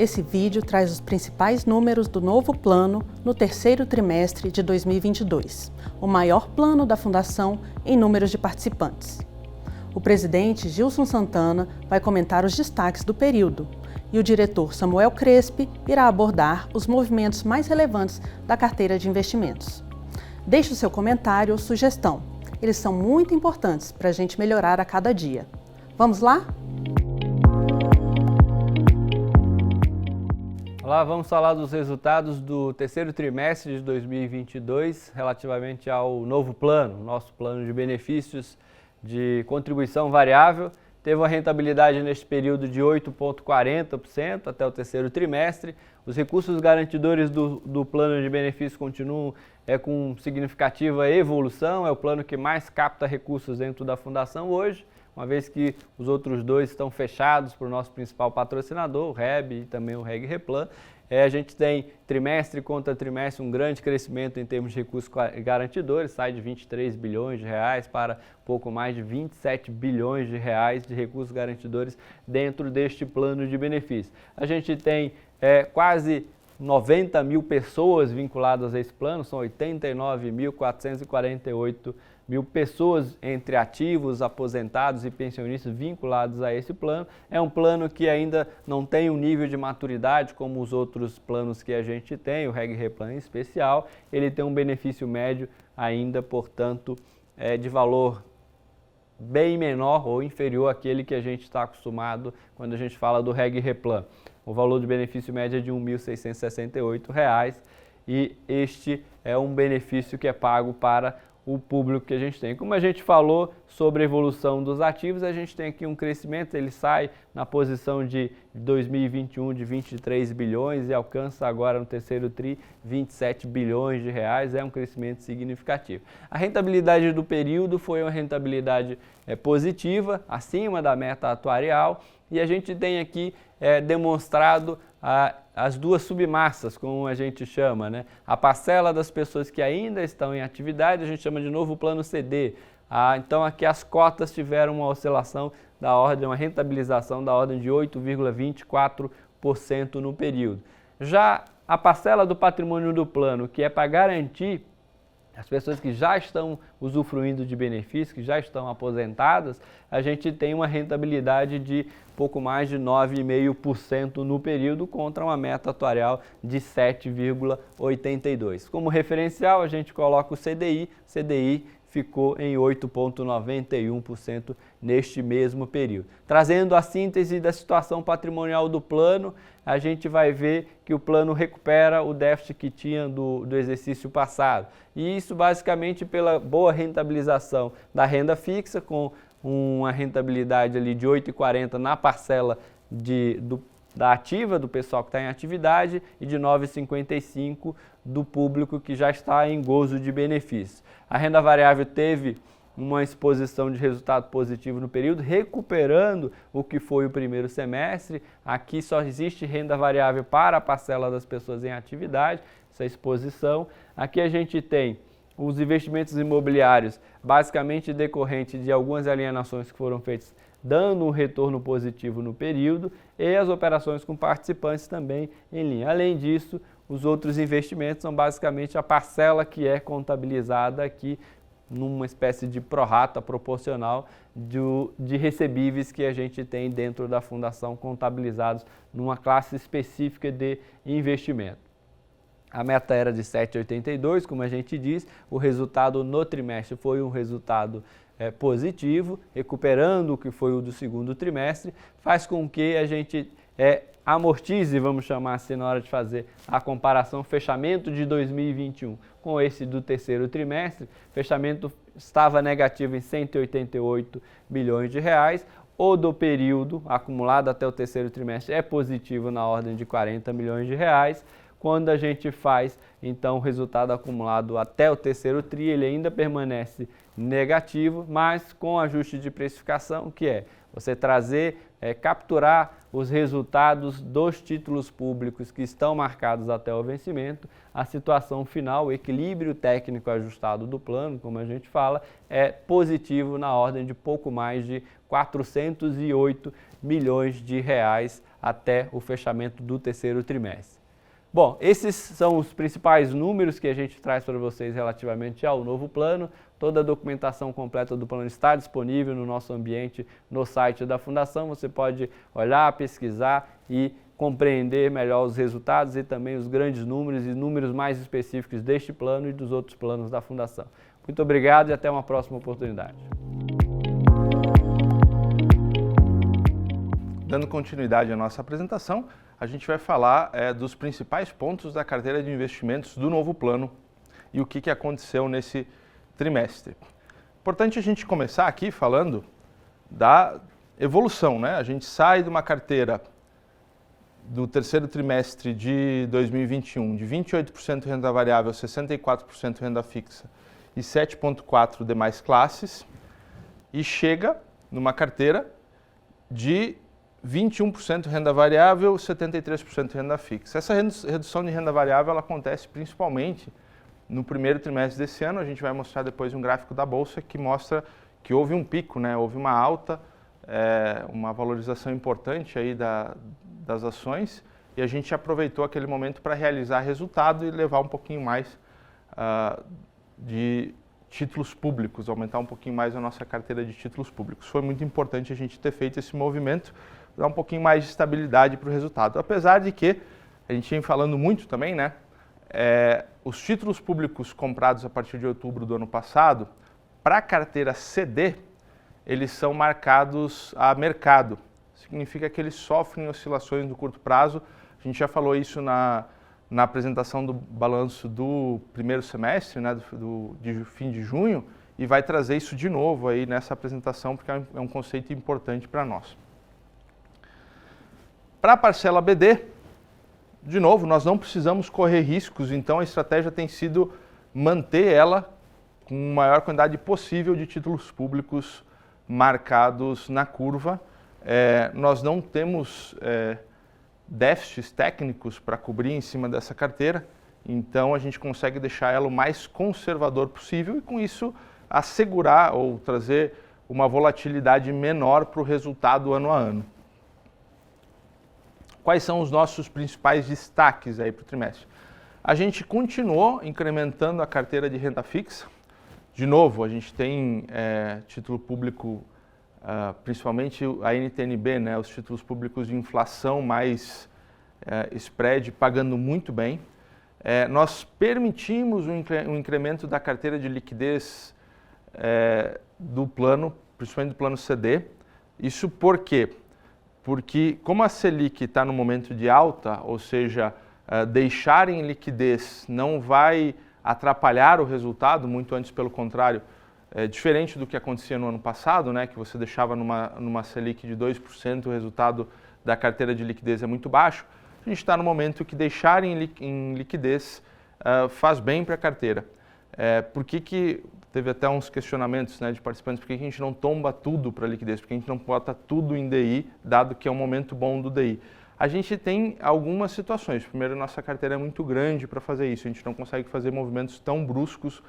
Esse vídeo traz os principais números do novo plano no terceiro trimestre de 2022, o maior plano da Fundação em números de participantes. O presidente Gilson Santana vai comentar os destaques do período e o diretor Samuel Crespi irá abordar os movimentos mais relevantes da carteira de investimentos. Deixe o seu comentário ou sugestão. Eles são muito importantes para a gente melhorar a cada dia. Vamos lá? Olá, vamos falar dos resultados do terceiro trimestre de 2022 relativamente ao novo plano, nosso plano de benefícios de contribuição variável. Teve uma rentabilidade neste período de 8,40% até o terceiro trimestre. Os recursos garantidores do plano de benefícios continuam com significativa evolução, é o plano que mais capta recursos dentro da Fundação hoje, uma vez que os outros dois estão fechados por nosso principal patrocinador, o REB e também o Reg Replan. A gente tem trimestre contra trimestre um grande crescimento em termos de recursos garantidores, sai de 23 bilhões de reais para pouco mais de 27 bilhões de reais de recursos garantidores dentro deste plano de benefícios. A gente tem quase 90 mil pessoas vinculadas a esse plano, são 89.448 mil pessoas entre ativos, aposentados e pensionistas vinculados a esse plano. É um plano que ainda não tem um nível de maturidade como os outros planos que a gente tem, o Reg Replan em especial. Ele tem um benefício médio ainda, portanto, de valor bem menor ou inferior àquele que a gente está acostumado quando a gente fala do Reg Replan. O valor de benefício médio é de R$ 1.668 e este é um benefício que é pago para o público que a gente tem. Como a gente falou sobre a evolução dos ativos, a gente tem aqui um crescimento, ele sai na posição de 2021 de 23 bilhões e alcança agora no terceiro TRI 27 bilhões de reais, é um crescimento significativo. A rentabilidade do período foi uma rentabilidade positiva, acima da meta atuarial, e a gente tem aqui demonstrado as duas submassas, como a gente chama, né? A parcela das pessoas que ainda estão em atividade, a gente chama de novo plano CD. Então aqui as cotas tiveram uma oscilação da ordem, uma rentabilização da ordem de 8,24% no período. Já a parcela do patrimônio do plano, que é para garantir as pessoas que já estão usufruindo de benefícios, que já estão aposentadas, a gente tem uma rentabilidade de pouco mais de 9,5% no período contra uma meta atuarial de 7,82%. Como referencial, a gente coloca o CDI ficou em 8,91% neste mesmo período. Trazendo a síntese da situação patrimonial do plano, a gente vai ver que o plano recupera o déficit que tinha do exercício passado. E isso basicamente pela boa rentabilização da renda fixa, com uma rentabilidade ali de 8,40 na parcela da ativa, do pessoal que está em atividade, e de 9,55 do público que já está em gozo de benefícios. A renda variável teve uma exposição de resultado positivo no período, recuperando o que foi o primeiro semestre. Aqui só existe renda variável para a parcela das pessoas em atividade, essa exposição. Aqui a gente tem os investimentos imobiliários, basicamente decorrente de algumas alienações que foram feitas, dando um retorno positivo no período, e as operações com participantes também em linha. Além disso, os outros investimentos são basicamente a parcela que é contabilizada aqui numa espécie de prorata proporcional de recebíveis que a gente tem dentro da fundação contabilizados numa classe específica de investimento. A meta era de 7,82, como a gente diz, o resultado no trimestre foi um resultado positivo, recuperando o que foi o do segundo trimestre, faz com que a gente amortize, vamos chamar assim, na hora de fazer a comparação, fechamento de 2021 com esse do terceiro trimestre. Fechamento estava negativo em 188 bilhões de reais, o do período acumulado até o terceiro trimestre é positivo na ordem de 40 milhões de reais. Quando a gente faz, então, o resultado acumulado até o terceiro TRI, ele ainda permanece negativo, mas com ajuste de precificação, que é você capturar os resultados dos títulos públicos que estão marcados até o vencimento. A situação final, o equilíbrio técnico ajustado do plano, como a gente fala, é positivo na ordem de pouco mais de 408 milhões de reais até o fechamento do terceiro trimestre. Bom, esses são os principais números que a gente traz para vocês relativamente ao novo plano. Toda a documentação completa do plano está disponível no nosso ambiente, no site da Fundação. Você pode olhar, pesquisar e compreender melhor os resultados e também os grandes números e números mais específicos deste plano e dos outros planos da Fundação. Muito obrigado e até uma próxima oportunidade. Dando continuidade à nossa apresentação, a gente vai falar dos principais pontos da carteira de investimentos do novo plano e o que aconteceu nesse trimestre. Importante a gente começar aqui falando da evolução, né? A gente sai de uma carteira do terceiro trimestre de 2021 de 28% renda variável, 64% renda fixa e 7,4% demais classes e chega numa carteira de 21% renda variável, 73% renda fixa. Essa redução de renda variável ela acontece principalmente no primeiro trimestre desse ano. A gente vai mostrar depois um gráfico da Bolsa que mostra que houve um pico, né? Houve uma alta, uma valorização importante aí das ações e a gente aproveitou aquele momento para realizar resultado e levar um pouquinho mais de títulos públicos, aumentar um pouquinho mais a nossa carteira de títulos públicos. Foi muito importante a gente ter feito esse movimento, dar um pouquinho mais de estabilidade para o resultado. Apesar de que, a gente vem falando muito também, né? Os títulos públicos comprados a partir de outubro do ano passado, para a carteira CD, eles são marcados a mercado. Significa que eles sofrem oscilações no curto prazo. A gente já falou isso na apresentação do balanço do primeiro semestre, né, de fim de junho, e vai trazer isso de novo aí nessa apresentação, porque é um conceito importante para nós. Para a parcela BD, de novo, nós não precisamos correr riscos, então a estratégia tem sido manter ela com a maior quantidade possível de títulos públicos marcados na curva. Nós não temos déficits técnicos para cobrir em cima dessa carteira, então a gente consegue deixar ela o mais conservador possível e com isso assegurar ou trazer uma volatilidade menor para o resultado ano a ano. Quais são os nossos principais destaques aí para o trimestre? A gente continuou incrementando a carteira de renda fixa. De novo, a gente tem título público, principalmente a NTN-B, né, os títulos públicos de inflação mais spread, pagando muito bem. Nós permitimos um incremento da carteira de liquidez do plano, principalmente do plano CD. Isso por quê? Porque como a Selic está no momento de alta, ou seja, deixar em liquidez não vai atrapalhar o resultado, muito antes pelo contrário, diferente do que acontecia no ano passado, né, que você deixava numa Selic de 2%, o resultado da carteira de liquidez é muito baixo. A gente está no momento que deixar em liquidez faz bem para a carteira. Por que teve até uns questionamentos, né, de participantes, por que a gente não tomba tudo para liquidez, por que a gente não bota tudo em DI, dado que é um momento bom do DI? A gente tem algumas situações. Primeiro, nossa carteira é muito grande para fazer isso, a gente não consegue fazer movimentos tão bruscos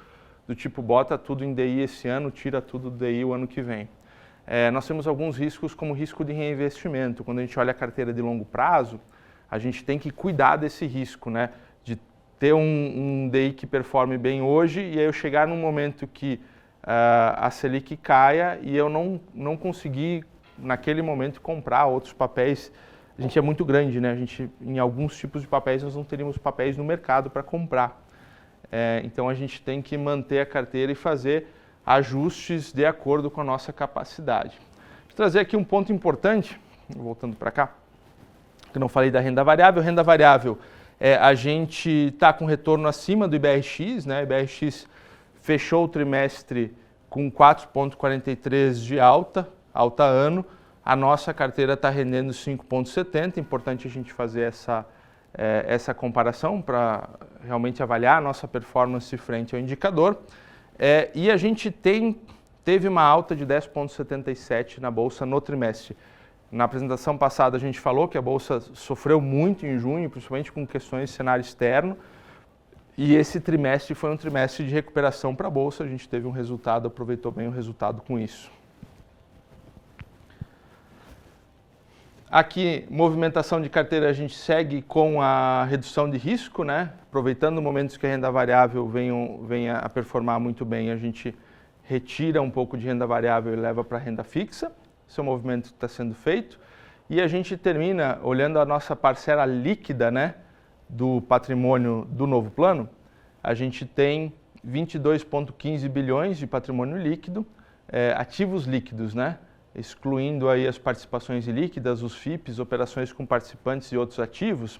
do tipo bota tudo em DI esse ano, tira tudo do DI o ano que vem. Nós temos alguns riscos, como risco de reinvestimento. Quando a gente olha a carteira de longo prazo, a gente tem que cuidar desse risco, né, de ter um DI que performe bem hoje e aí eu chegar num momento que a Selic caia e eu não conseguir, naquele momento, comprar outros papéis. A gente é muito grande, né? Em alguns tipos de papéis, nós não teríamos papéis no mercado para comprar. Então, a gente tem que manter a carteira e fazer ajustes de acordo com a nossa capacidade. Vou trazer aqui um ponto importante, voltando para cá, que não falei da renda variável. Renda variável, a gente está com retorno acima do IBRX, né? O IBRX fechou o trimestre com 4,43 de alta ano. A nossa carteira está rendendo 5,70. Importante a gente fazer essa comparação para realmente avaliar a nossa performance frente ao indicador. E a gente teve uma alta de 10,77 na Bolsa no trimestre. Na apresentação passada a gente falou que a Bolsa sofreu muito em junho, principalmente com questões de cenário externo, e esse trimestre foi um trimestre de recuperação para a Bolsa, a gente teve um resultado, aproveitou bem o resultado com isso. Aqui, movimentação de carteira, a gente segue com a redução de risco, né? Aproveitando momentos que a renda variável venha a performar muito bem, a gente retira um pouco de renda variável e leva para a renda fixa. Esse é o movimento que está sendo feito. E a gente termina olhando a nossa parcela líquida, né, do patrimônio do novo plano. A gente tem 22,15 bilhões de patrimônio líquido, ativos líquidos, né? Excluindo aí as participações ilíquidas, os FIPs, operações com participantes e outros ativos.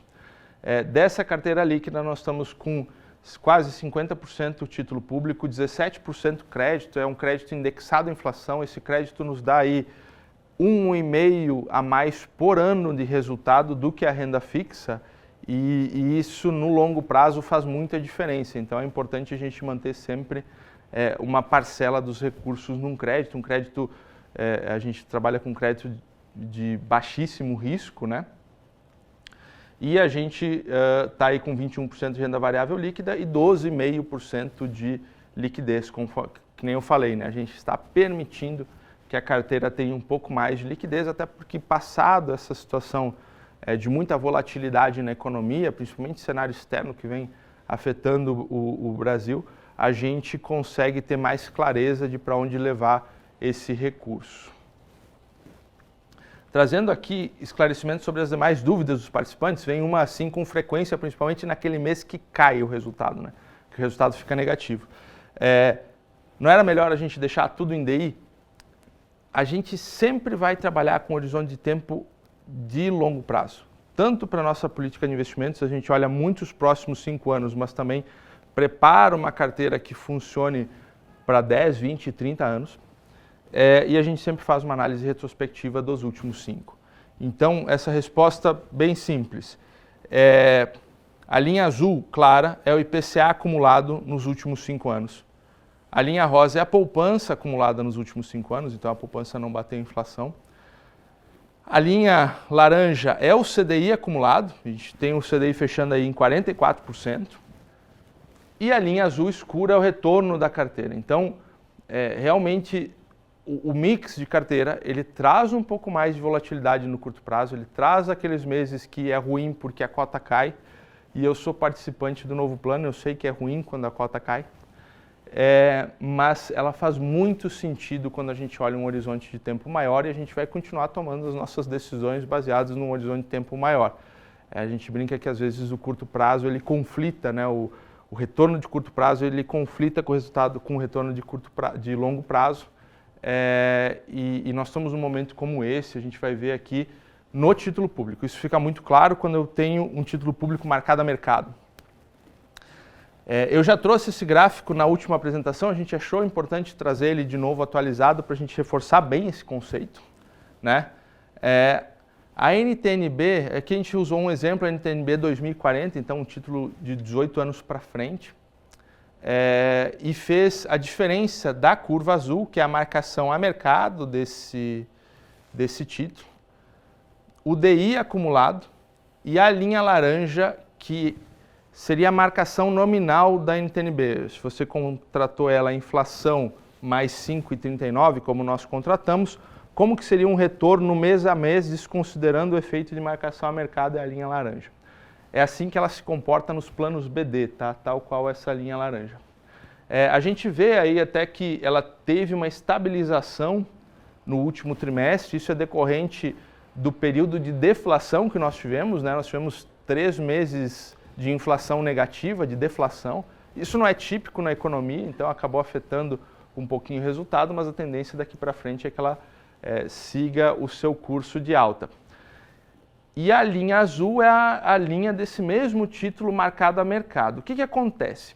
Dessa carteira líquida nós estamos com quase 50% título público, 17% crédito, é um crédito indexado à inflação. Esse crédito nos dá aí 1,5% a mais por ano de resultado do que a renda fixa, e isso no longo prazo faz muita diferença. Então é importante a gente manter sempre uma parcela dos recursos num crédito. Um crédito, a gente trabalha com crédito de baixíssimo risco, né? E a gente está aí com 21% de renda variável líquida e 12,5% de liquidez, que nem eu falei, né? A gente está permitindo que a carteira tenha um pouco mais de liquidez, até porque passado essa situação de muita volatilidade na economia, principalmente cenário externo que vem afetando o Brasil, a gente consegue ter mais clareza de para onde levar esse recurso. Trazendo aqui esclarecimentos sobre as demais dúvidas dos participantes, vem uma assim com frequência, principalmente naquele mês que cai o resultado, né? Que o resultado fica negativo. Não era melhor a gente deixar tudo em DI? A gente sempre vai trabalhar com horizonte de tempo de longo prazo. Tanto para a nossa política de investimentos, a gente olha muito os próximos 5 anos, mas também prepara uma carteira que funcione para 10, 20, 30 anos. E a gente sempre faz uma análise retrospectiva dos últimos 5. Então, essa resposta bem simples. A linha azul clara é o IPCA acumulado nos últimos 5 anos. A linha rosa é a poupança acumulada nos últimos 5 anos, então a poupança não bateu a inflação. A linha laranja é o CDI acumulado, a gente tem o CDI fechando aí em 44%. E a linha azul escura é o retorno da carteira. Então, realmente, o mix de carteira, ele traz um pouco mais de volatilidade no curto prazo, ele traz aqueles meses que é ruim porque a cota cai, e eu sou participante do novo plano, eu sei que é ruim quando a cota cai. Mas ela faz muito sentido quando a gente olha um horizonte de tempo maior, e a gente vai continuar tomando as nossas decisões baseadas num horizonte de tempo maior. A gente brinca que às vezes o curto prazo ele conflita, né? O retorno de curto prazo ele conflita com o resultado, com o retorno de longo prazo. E nós estamos num momento como esse, a gente vai ver aqui no título público. Isso fica muito claro quando eu tenho um título público marcado a mercado. Eu já trouxe esse gráfico na última apresentação, a gente achou importante trazer ele de novo atualizado para a gente reforçar bem esse conceito, né? A NTNB, aqui a gente usou um exemplo, a NTNB 2040, então um título de 18 anos para frente, e fez a diferença da curva azul, que é a marcação a mercado desse título, o DI acumulado e a linha laranja, que seria a marcação nominal da NTNB. Se você contratou ela em inflação mais 5,39, como nós contratamos, como que seria um retorno mês a mês, desconsiderando o efeito de marcação a mercado, é a linha laranja. É assim que ela se comporta nos planos BD, tá? Tal qual essa linha laranja. A gente vê aí até que ela teve uma estabilização no último trimestre, isso é decorrente do período de deflação que nós tivemos, né? Nós tivemos 3 meses de inflação negativa, de deflação. Isso não é típico na economia, então acabou afetando um pouquinho o resultado, mas a tendência daqui para frente é que ela siga o seu curso de alta. E a linha azul é a linha desse mesmo título marcado a mercado. O que acontece?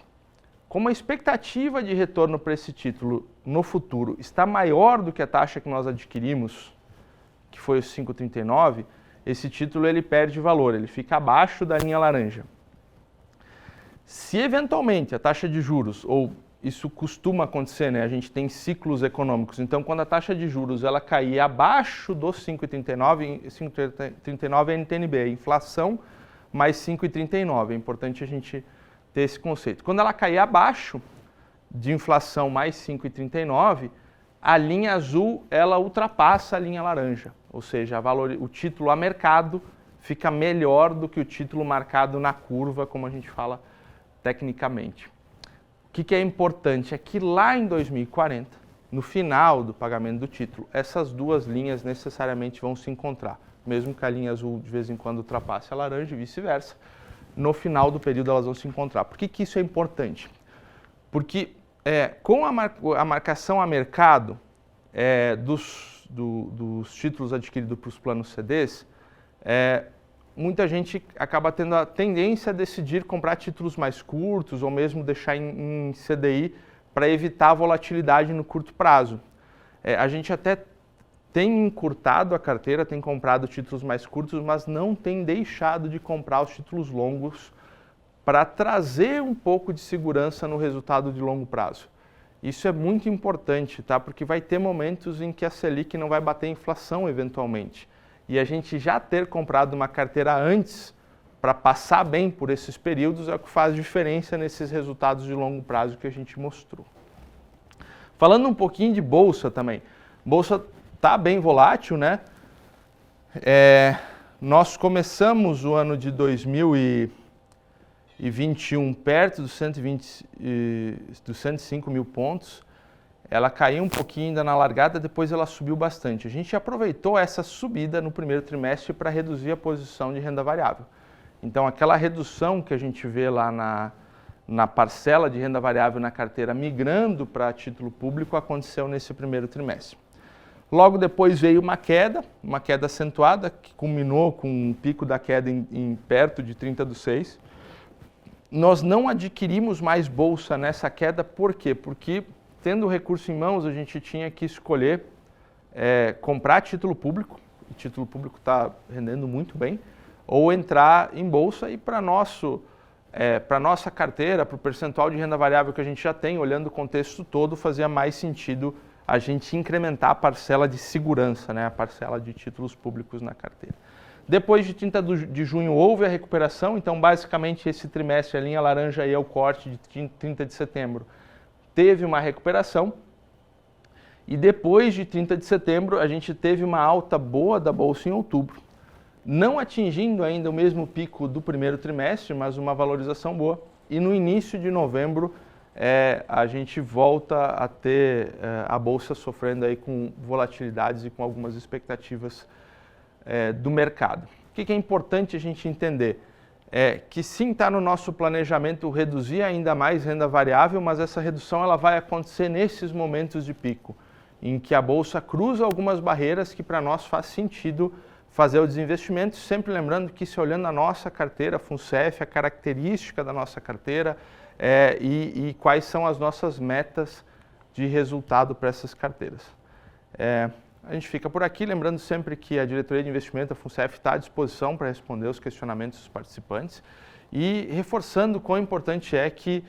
Como a expectativa de retorno para esse título no futuro está maior do que a taxa que nós adquirimos, que foi o 5,39, esse título ele perde valor, ele fica abaixo da linha laranja. Se eventualmente a taxa de juros, ou isso costuma acontecer, né? A gente tem ciclos econômicos, então quando a taxa de juros ela cair abaixo dos 5,39, 5,39 é NTNB, é inflação mais 5,39, é importante a gente ter esse conceito. Quando ela cair abaixo de inflação mais 5,39, a linha azul ela ultrapassa a linha laranja, ou seja, o título a mercado fica melhor do que o título marcado na curva, como a gente fala tecnicamente. O que é importante é que lá em 2040, no final do pagamento do título, essas duas linhas necessariamente vão se encontrar. Mesmo que a linha azul de vez em quando ultrapasse a laranja e vice-versa, no final do período elas vão se encontrar. Por que isso é importante? Porque com a marcação a mercado dos títulos adquiridos para os planos CDs, muita gente acaba tendo a tendência a decidir comprar títulos mais curtos ou mesmo deixar em CDI para evitar a volatilidade no curto prazo. A gente até tem encurtado a carteira, tem comprado títulos mais curtos, mas não tem deixado de comprar os títulos longos para trazer um pouco de segurança no resultado de longo prazo. Isso é muito importante, tá? Porque vai ter momentos em que a Selic não vai bater inflação eventualmente. E a gente já ter comprado uma carteira antes para passar bem por esses períodos é o que faz diferença nesses resultados de longo prazo que a gente mostrou. Falando um pouquinho de bolsa também. Bolsa está bem volátil, né? Nós começamos o ano de 2021 perto dos 105 mil pontos. Ela caiu um pouquinho ainda na largada, depois ela subiu bastante. A gente aproveitou essa subida no primeiro trimestre para reduzir a posição de renda variável. Então, aquela redução que a gente vê lá na parcela de renda variável na carteira migrando para título público aconteceu nesse primeiro trimestre. Logo depois veio uma queda acentuada, que culminou com um pico da queda em perto de 30/6. Nós não adquirimos mais bolsa nessa queda, por quê? Porque, tendo o recurso em mãos, a gente tinha que escolher comprar título público, e título público está rendendo muito bem, ou entrar em bolsa e para nossa carteira, para o percentual de renda variável que a gente já tem, olhando o contexto todo, fazia mais sentido a gente incrementar a parcela de segurança, né, a parcela de títulos públicos na carteira. Depois de 30 de junho houve a recuperação, então basicamente esse trimestre, a linha laranja aí é o corte de 30 de setembro, teve uma recuperação. E depois de 30 de setembro a gente teve uma alta boa da bolsa em outubro. Não atingindo ainda o mesmo pico do primeiro trimestre, mas uma valorização boa. E no início de novembro a gente volta a ter a bolsa sofrendo aí com volatilidades e com algumas expectativas do mercado. O que é importante a gente entender? Que sim, está no nosso planejamento reduzir ainda mais renda variável, mas essa redução ela vai acontecer nesses momentos de pico, em que a bolsa cruza algumas barreiras que para nós faz sentido fazer o desinvestimento, sempre lembrando que se olhando a nossa carteira, FUNCEF, a característica da nossa carteira e quais são as nossas metas de resultado para essas carteiras. A gente fica por aqui, lembrando sempre que a Diretoria de Investimento, a FUNCEF, está à disposição para responder os questionamentos dos participantes e reforçando quão importante é que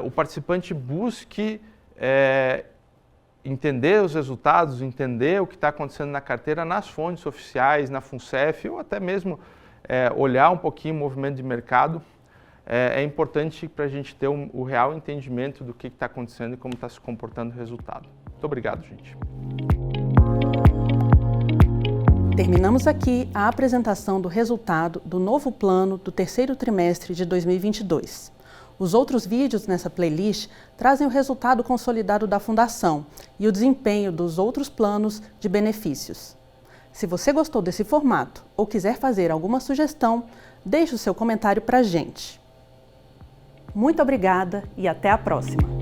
o participante busque entender os resultados, entender o que está acontecendo na carteira nas fontes oficiais, na FUNCEF, ou até mesmo olhar um pouquinho o movimento de mercado. É importante para a gente ter o real entendimento do que está acontecendo e como está se comportando o resultado. Muito obrigado, gente. Terminamos aqui a apresentação do resultado do novo plano do terceiro trimestre de 2022. Os outros vídeos nessa playlist trazem o resultado consolidado da Fundação e o desempenho dos outros planos de benefícios. Se você gostou desse formato ou quiser fazer alguma sugestão, deixe o seu comentário para a gente. Muito obrigada e até a próxima!